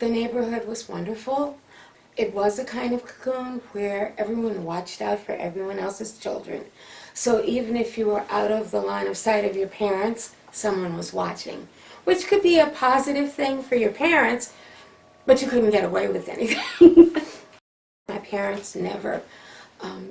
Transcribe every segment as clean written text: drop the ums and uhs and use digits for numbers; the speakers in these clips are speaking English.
The neighborhood was wonderful. It was a kind of cocoon where everyone watched out for everyone else's children. So even if you were out of the line of sight of your parents, someone was watching, which could be a positive thing for your parents, but you couldn't get away with anything. My parents never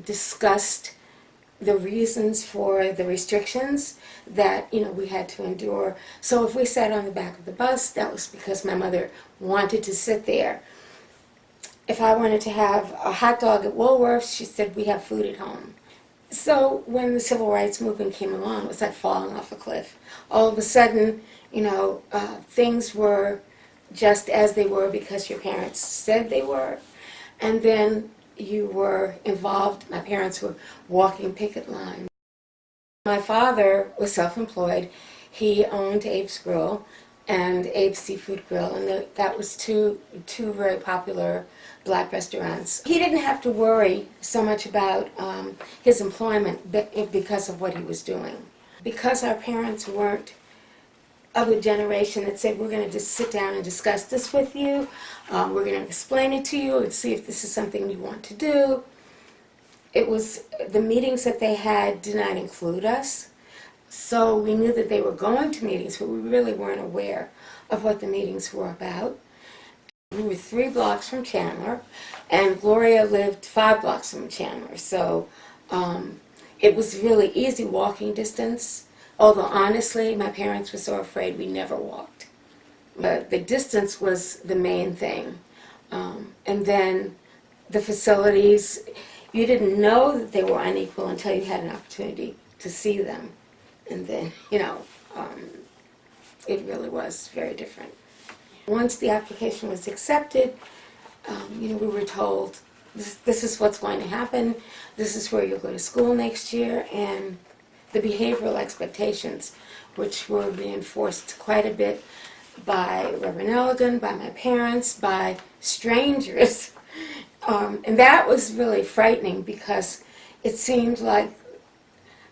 discussed the reasons for the restrictions that we had to endure. So if we sat on the back of the bus, that was because my mother wanted to sit there. If I wanted to have a hot dog at Woolworth's, she said, we have food at home. So when the civil rights movement came along, it was like falling off a cliff. All of a sudden, things were just as they were because your parents said they were. And then you were involved. My parents were walking picket lines. My father was self-employed. He owned Abe's Grill and Abe's Seafood Grill, and that was two very popular black restaurants. He didn't have to worry so much about his employment because of what he was doing. Because our parents weren't of the generation that said, we're going to just sit down and discuss this with you, we're going to explain it to you and see if this is something you want to do. It was, the meetings that they had did not include us, so we knew that they were going to meetings, but we really weren't aware of what the meetings were about. We were 3 blocks from Chandler, and Gloria lived 5 blocks from Chandler, so it was really easy walking distance. Although honestly, my parents were so afraid we never walked. But the distance was the main thing. And then the facilities, you didn't know that they were unequal until you had an opportunity to see them. And then, it really was very different. Once the application was accepted, we were told, this is what's going to happen, this is where you'll go to school next year, and the behavioral expectations, which were reinforced quite a bit by Reverend Elligan, by my parents, by strangers. And that was really frightening because it seemed like,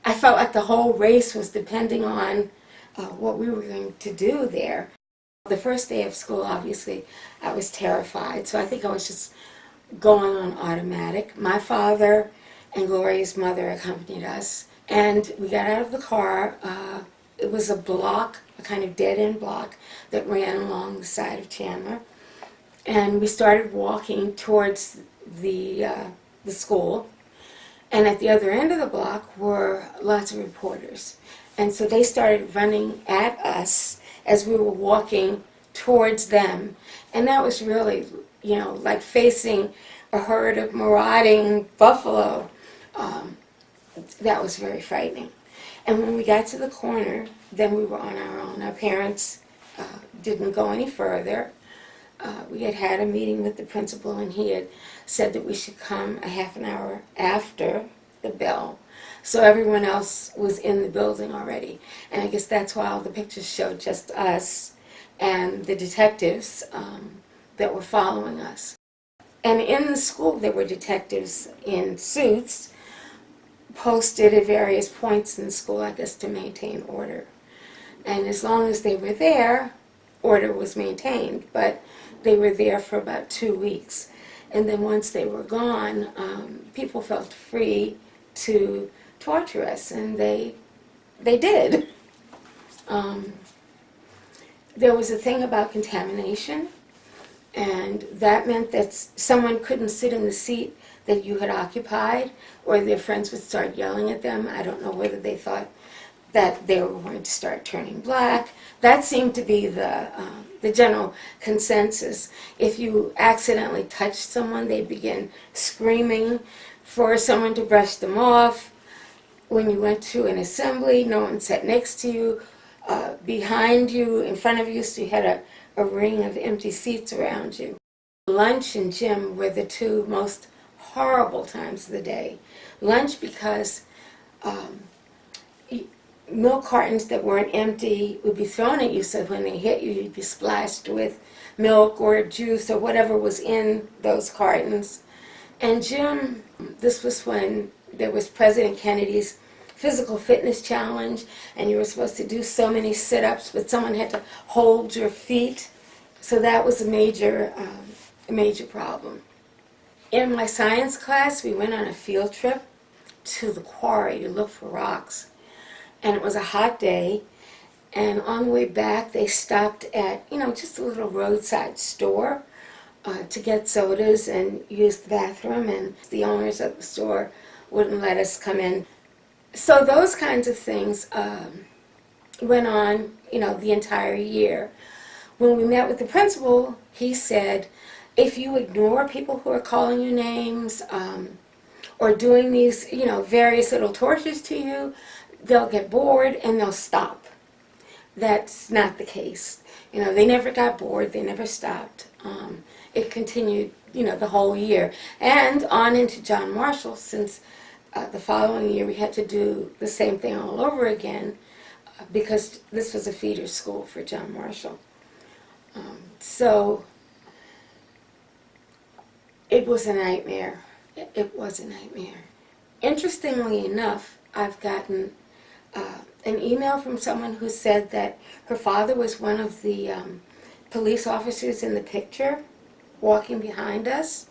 I felt like the whole race was depending on what we were going to do there. The first day of school, obviously, I was terrified, so I think I was just going on automatic. My father and Gloria's mother accompanied us. And we got out of the car. It was a block, a kind of dead-end block that ran along the side of Chandler. And we started walking towards the school. And at the other end of the block were lots of reporters. And so they started running at us as we were walking towards them. And that was really, like facing a herd of marauding buffalo. That was very frightening. And when we got to the corner, then we were on our own. Our parents didn't go any further. We had had a meeting with the principal, and he had said that we should come a half an hour after the bell. So everyone else was in the building already. And I guess that's why all the pictures showed just us and the detectives that were following us. And in the school, there were detectives in suits posted at various points in the school, I guess, to maintain order. And as long as they were there, order was maintained, but they were there for about 2 weeks. And then once they were gone, people felt free to torture us, and they did. There was a thing about contamination, and that meant that someone couldn't sit in the seat that you had occupied, or their friends would start yelling at them. I don't know whether they thought that they were going to start turning black. That seemed to be the general consensus. If you accidentally touched someone, they'd begin screaming for someone to brush them off. When you went to an assembly, no one sat next to you, behind you, in front of you, so you had a ring of empty seats around you. Lunch and gym were the 2 most horrible times of the day. Lunch because milk cartons that weren't empty would be thrown at you, so when they hit you, you'd be splashed with milk or juice or whatever was in those cartons. And gym, this was when there was President Kennedy's physical fitness challenge, and you were supposed to do so many sit-ups, but someone had to hold your feet So that was a major problem. In my science class, we went on a field trip to the quarry to look for rocks. And it was a hot day, and on the way back they stopped at, just a little roadside store to get sodas and use the bathroom, and the owners of the store wouldn't let us come in. So those kinds of things went on, the entire year. When we met with the principal, he said, if you ignore people who are calling you names or doing these, various little tortures to you, they'll get bored and they'll stop. That's not the case. They never got bored, they never stopped. It continued, the whole year. And on into John Marshall, since the following year we had to do the same thing all over again because this was a feeder school for John Marshall. So it was a nightmare. It was a nightmare. Interestingly enough, I've gotten an email from someone who said that her father was one of the police officers in the picture walking behind us.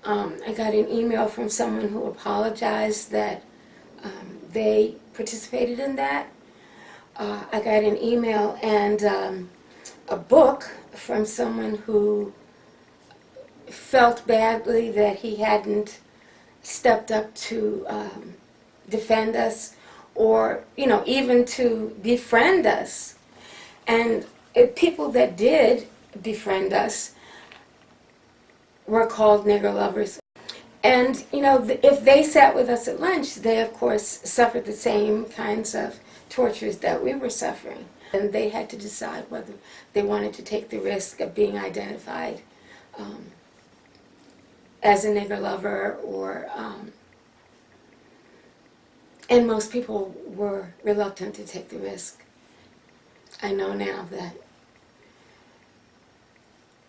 I got an email from someone who apologized that they participated in that. I got an email and a book from someone who felt badly that he hadn't stepped up to defend us or, even to befriend us. And people that did befriend us were called nigger lovers. And, if they sat with us at lunch, they, of course, suffered the same kinds of tortures that we were suffering. And they had to decide whether they wanted to take the risk of being identified as a nigger lover or... and most people were reluctant to take the risk. I know now that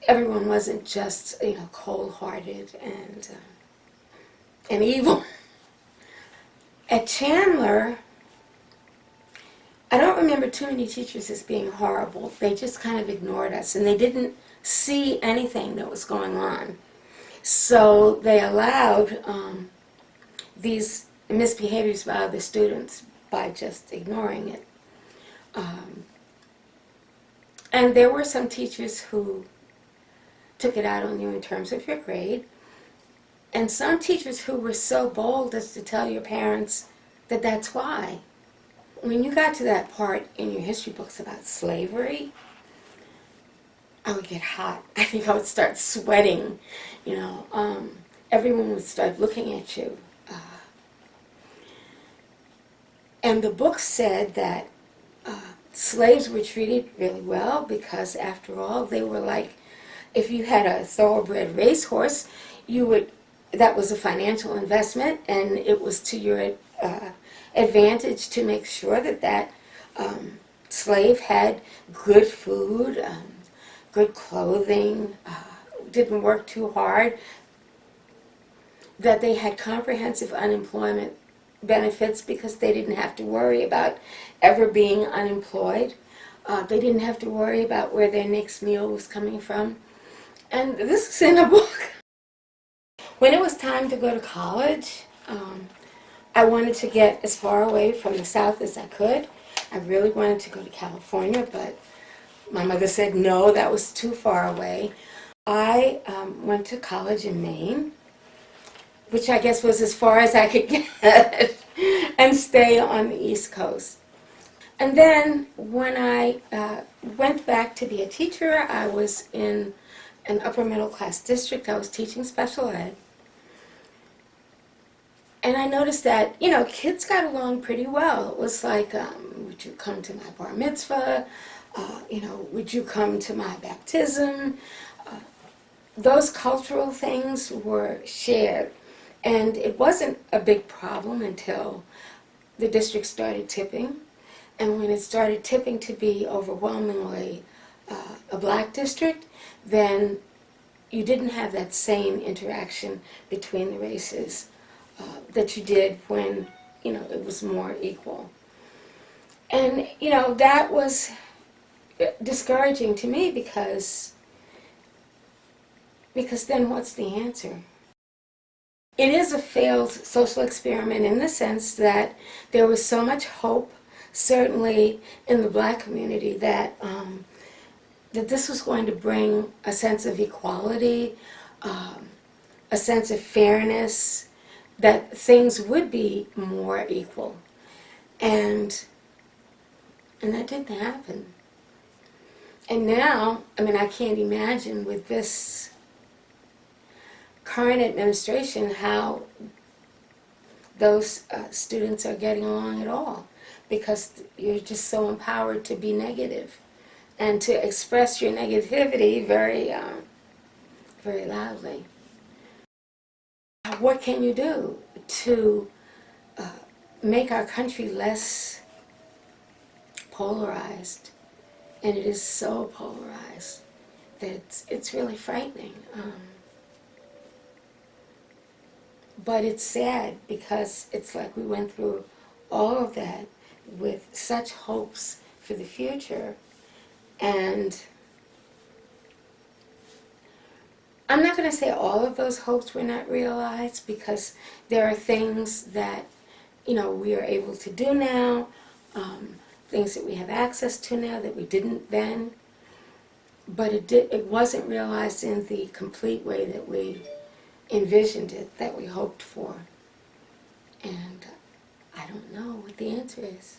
everyone wasn't just, cold-hearted and evil. At Chandler, I don't remember too many teachers as being horrible. They just kind of ignored us, and they didn't see anything that was going on. So they allowed these misbehaviors by other students by just ignoring it. And there were some teachers who took it out on you in terms of your grade, and some teachers who were so bold as to tell your parents that that's why. When you got to that part in your history books about slavery, I would get hot. I think I would start sweating, everyone would start looking at you. And the book said that slaves were treated really well because, after all, they were like, if you had a thoroughbred racehorse, that was a financial investment, and it was to your advantage to make sure that slave had good food, good clothing, didn't work too hard, that they had comprehensive unemployment benefits because they didn't have to worry about ever being unemployed. They didn't have to worry about where their next meal was coming from. And this is in a book. When it was time to go to college, I wanted to get as far away from the South as I could. I really wanted to go to California, but my mother said no, that was too far away. I went to college in Maine, which I guess was as far as I could get, and stay on the East Coast. And then when I went back to be a teacher, I was in an upper middle class district. I was teaching special ed. And I noticed that, kids got along pretty well. It was like, would you come to my bar mitzvah? Would you come to my baptism? Those cultural things were shared. And it wasn't a big problem until the district started tipping. And when it started tipping to be overwhelmingly a black district, then you didn't have that same interaction between the races that you did when, it was more equal. And, that was discouraging to me because Because then what's the answer? It is a failed social experiment in the sense that there was so much hope, certainly in the Black community, that that this was going to bring a sense of equality, a sense of fairness, that things would be more equal. And that didn't happen. And now, I mean, I can't imagine with this current administration how those students are getting along at all, because you're just so empowered to be negative and to express your negativity very, very loudly. What can you do to make our country less polarized? And it is so polarized that it's really frightening. But it's sad because it's like we went through all of that with such hopes for the future. And I'm not going to say all of those hopes were not realized, because there are things that, you know, we are able to do now, things that we have access to now that we didn't then. But it wasn't realized in the complete way that we envisioned it, that we hoped for. And I don't know what the answer is.